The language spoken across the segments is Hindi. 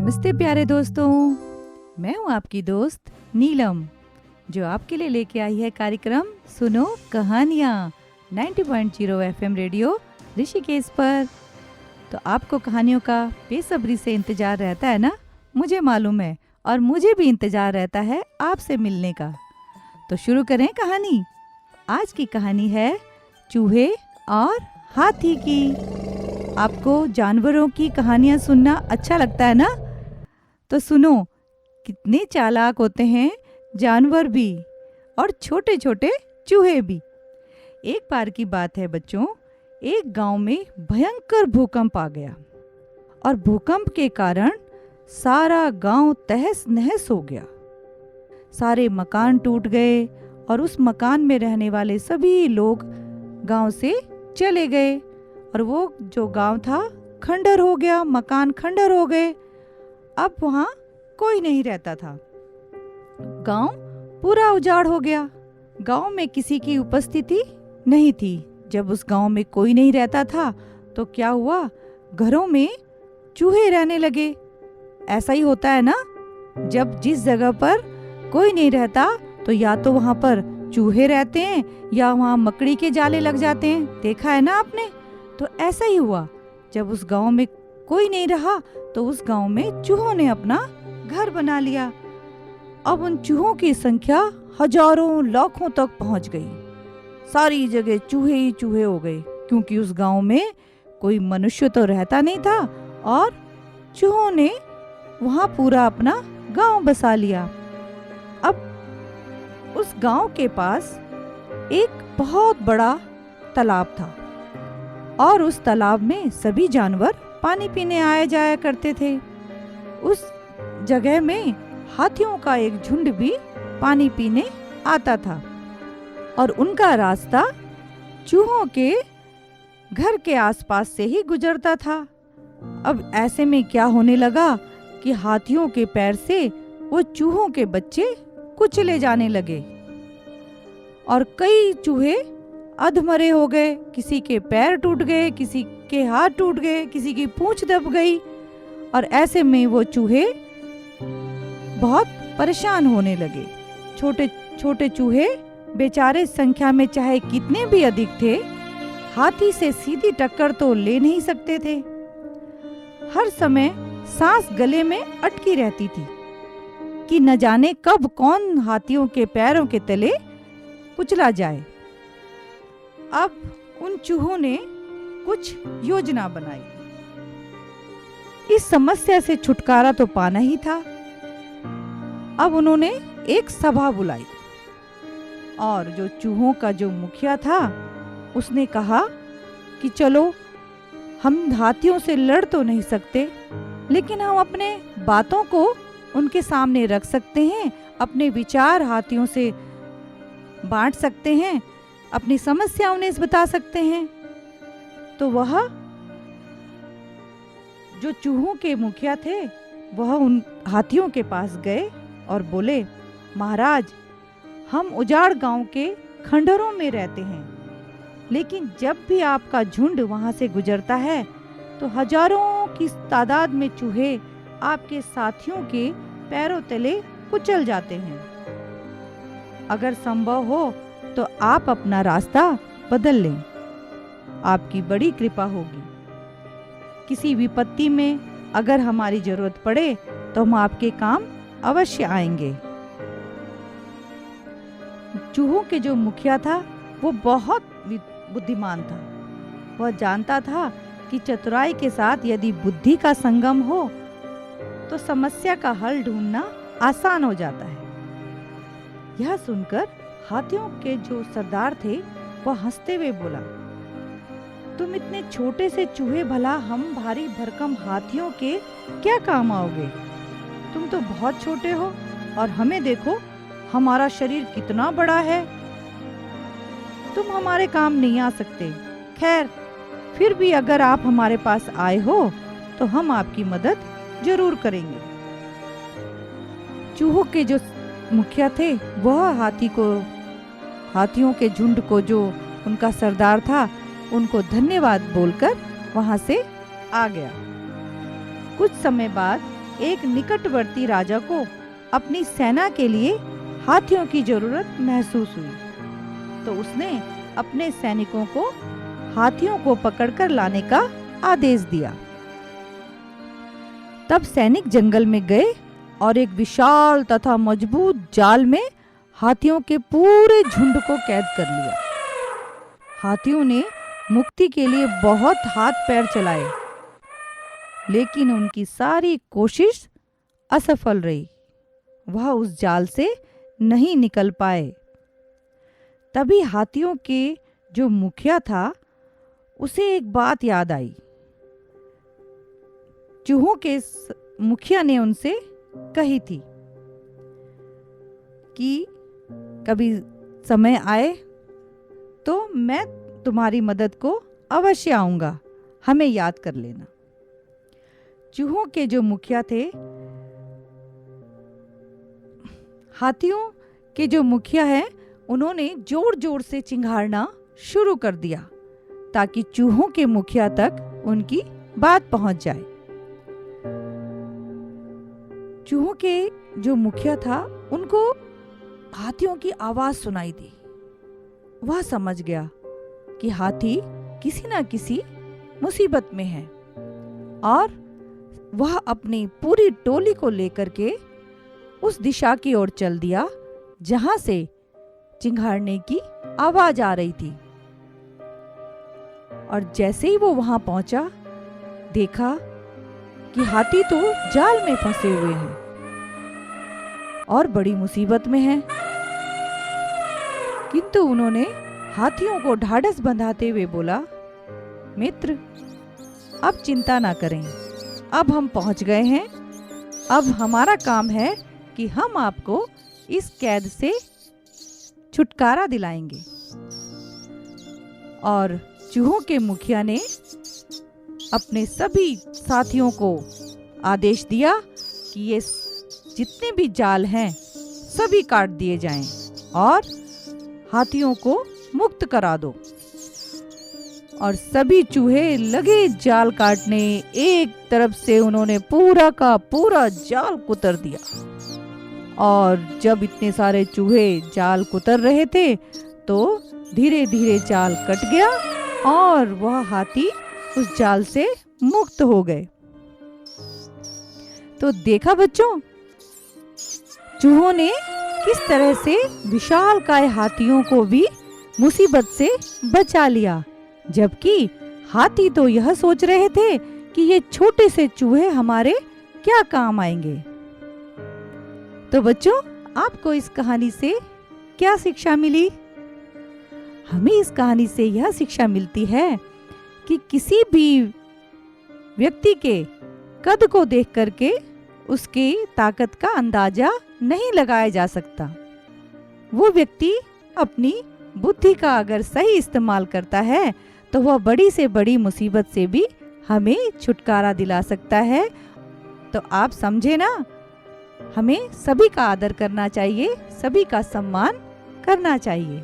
नमस्ते प्यारे दोस्तों, मैं हूँ आपकी दोस्त नीलम, जो आपके लिए लेके आई है कार्यक्रम सुनो कहानियाँ 90.0 FM रेडियो ऋषिकेश पर। तो आपको कहानियों का बेसब्री से इंतजार रहता है ना, मुझे मालूम है, और मुझे भी इंतजार रहता है आपसे मिलने का। तो शुरू करें कहानी। आज की कहानी है चूहे और हाथी की। आपको जानवरों की कहानियाँ सुनना अच्छा लगता है ना? तो सुनो, कितने चालाक होते हैं जानवर भी, और छोटे छोटे चूहे भी। एक बार की बात है बच्चों, एक गांव में भयंकर भूकंप आ गया, और भूकंप के कारण सारा गांव तहस नहस हो गया। सारे मकान टूट गए, और उस मकान में रहने वाले सभी लोग गांव से चले गए, और वो जो गांव था खंडर हो गया, मकान खंडर हो गए। अब वहाँ कोई नहीं रहता था। गांव पूरा उजाड़ हो गया। गांव में किसी की उपस्थिति नहीं थी। जब उस गांव में कोई नहीं रहता था तो क्या हुआ, घरों में चूहे रहने लगे। ऐसा ही होता है ना, जब जिस जगह पर कोई नहीं रहता तो या तो वहाँ पर चूहे रहते हैं या वहाँ मकड़ी के जाले लग जाते हैं। देखा है ना आपने? तो ऐसा ही हुआ, जब उस गांव में कोई नहीं रहा तो उस गांव में चूहों ने अपना घर बना लिया। अब उन चूहों की संख्या हजारों लाखों तक पहुंच गई। सारी जगह चूहे ही चूहे हो गए, क्योंकि उस गांव में कोई मनुष्य तो रहता नहीं था, और चूहों ने वहां पूरा अपना गांव बसा लिया। अब उस गांव के पास एक बहुत बड़ा तालाब था, और उस तालाब में सभी जानवर पानी पीने आया जाया करते थे। उस जगह में हाथियों का एक झुंड भी पानी पीने आता था, और उनका रास्ता चूहों के घर के आसपास से ही गुजरता था। अब ऐसे में क्या होने लगा कि हाथियों के पैर से वो चूहों के बच्चे कुचले जाने लगे, और कई चूहे अधमरे हो गए। किसी के पैर टूट गए, किसी के हाथ टूट गए, किसी की पूंछ दब गई, और ऐसे में वो चूहे बहुत परेशान होने लगे। छोटे छोटे चूहे बेचारे संख्या में चाहे कितने भी अधिक थे, हाथी से सीधी टक्कर तो ले नहीं सकते थे। हर समय सांस गले में अटकी रहती थी कि न जाने कब कौन हाथियों के पैरों के तले कुचला जाए। अब उन चूहों ने कुछ योजना बनाई। इस समस्या से छुटकारा तो पाना ही था। अब उन्होंने एक सभा बुलाई, और जो चूहों का जो मुखिया था उसने कहा कि चलो, हम हाथियों से लड़ तो नहीं सकते, लेकिन हम अपने बातों को उनके सामने रख सकते हैं, अपने विचार हाथियों से बांट सकते हैं, अपनी समस्या उन्हें बता सकते हैं। तो वह जो चूहों के मुखिया थे वह उन हाथियों के पास गए और बोले, महाराज, हम उजाड़ गांव के खंडरों में रहते हैं, लेकिन जब भी आपका झुंड वहां से गुजरता है तो हजारों की तादाद में चूहे आपके साथियों के पैरों तले कुचल जाते हैं। अगर संभव हो तो आप अपना रास्ता बदल लें, आपकी बड़ी कृपा होगी। किसी विपत्ति में अगर हमारी जरूरत पड़े तो हम आपके काम अवश्य आएंगे। चूहों के जो मुखिया था वो बहुत बुद्धिमान था। वह जानता था कि चतुराई के साथ यदि बुद्धि का संगम हो तो समस्या का हल ढूंढना आसान हो जाता है। यह सुनकर हाथियों के जो सरदार थे वह हंसते हुए बोला, तुम इतने छोटे से चूहे, भला हम भारी भरकम हाथियों के क्या काम आओगे? तुम तो बहुत छोटे हो, और हमें देखो, हमारा शरीर कितना बड़ा है। तुम हमारे काम नहीं आ सकते। खैर, फिर भी अगर आप हमारे पास आए हो तो हम आपकी मदद जरूर करेंगे। चूहों के जो मुखिया थे वह हाथियों के झुंड को, जो उनका सरदार था, उनको धन्यवाद बोलकर वहां से आ गया। कुछ समय बाद एक निकटवर्ती राजा को अपनी सेना के लिए हाथियों की जरूरत महसूस हुई, तो उसने अपने सैनिकों को हाथियों को पकड़कर लाने का आदेश दिया। तब सैनिक जंगल में गए और एक विशाल तथा मजबूत जाल में हाथियों के पूरे झुंड को कैद कर लिया। हाथियों ने मुक्ति के लिए बहुत हाथ पैर चलाए, लेकिन उनकी सारी कोशिश असफल रही। वह उस जाल से नहीं निकल पाए। तभी हाथियों के जो मुखिया था, उसे एक बात याद आई। चूहों के मुखिया ने उनसे कही थी कि कभी समय आए तो मैं तुम्हारी मदद को अवश्य आऊंगा, हमें याद कर लेना। चूहों के जो मुखिया थे, हाथियों के जो मुखिया हैं, उन्होंने जोर जोर से चिंघाड़ना शुरू कर दिया ताकि चूहों के मुखिया तक उनकी बात पहुंच जाए। चूहों के जो मुखिया था, उनको हाथियों की आवाज सुनाई दी। वह समझ गया कि हाथी किसी न किसी मुसीबत में है और वह अपनी पूरी टोली को लेकर के उस दिशा की ओर चल दिया जहां से चिंघाड़ने की आवाज आ रही थी। और जैसे ही वो वहां पहुंचा, देखा कि हाथी तो जाल में फंसे हुए हैं और बड़ी मुसीबत में हैं। किंतु उन्होंने हाथियों को ढाढ़स बंधाते हुए बोला, मित्र, अब चिंता ना करें, अब हम पहुंच गए हैं। अब हमारा काम है कि हम आपको इस कैद से छुटकारा दिलाएंगे। और चूहों के मुखिया ने अपने सभी साथियों को आदेश दिया कि ये जितने भी जाल हैं सभी काट दिए जाएं और हाथियों को मुक्त करा दो। और सभी चूहे लगे जाल काटने। एक तरफ से उन्होंने पूरा का पूरा जाल कुतर दिया और जब इतने सारे चूहे जाल कुतर रहे थे तो धीरे धीरे जाल कट गया और वह हाथी उस जाल से मुक्त हो गए। तो देखा बच्चों, चूहों ने किस तरह से विशालकाय हाथियों को भी मुसीबत से बचा लिया, जबकि हाथी तो यह सोच रहे थे कि ये छोटे से चूहे हमारे क्या काम आएंगे। तो बच्चों, आपको इस कहानी से क्या शिक्षा मिली? हमें इस कहानी से यह शिक्षा मिलती है कि किसी भी व्यक्ति के कद को देख करके उसकी ताकत का अंदाजा नहीं लगाया जा सकता। वो व्यक्ति अपनी बुद्धि का अगर सही इस्तेमाल करता है तो वह बड़ी से बड़ी मुसीबत से भी हमें छुटकारा दिला सकता है। तो आप समझे ना, हमें सभी का आदर करना चाहिए, सभी का सम्मान करना चाहिए।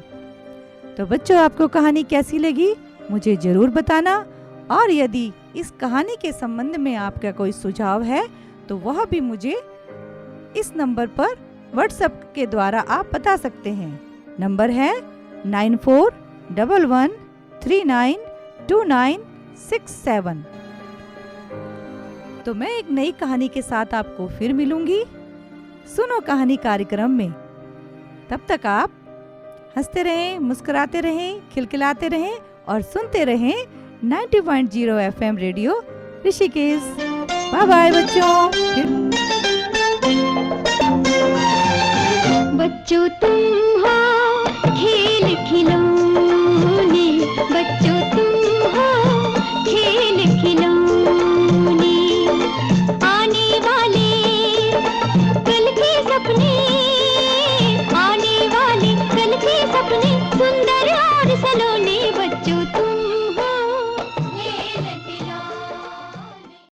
तो बच्चों, आपको कहानी कैसी लगी मुझे जरूर बताना। और यदि इस कहानी के संबंध में आपका कोई सुझाव है तो वह भी मुझे इस नंबर पर व्हाट्सएप के द्वारा आप बता सकते हैं। नंबर है 9411392967। तो मैं एक नई कहानी के साथ आपको फिर मिलूंगी सुनो कहानी कार्यक्रम में। तब तक आप हंसते रहें, मुस्कुराते रहें, खिलखिलाते रहें और सुनते रहें 90.0 FM radio Rishikesh. Bye bye बच्चों। बच्चों तुम हो खेल खिलौने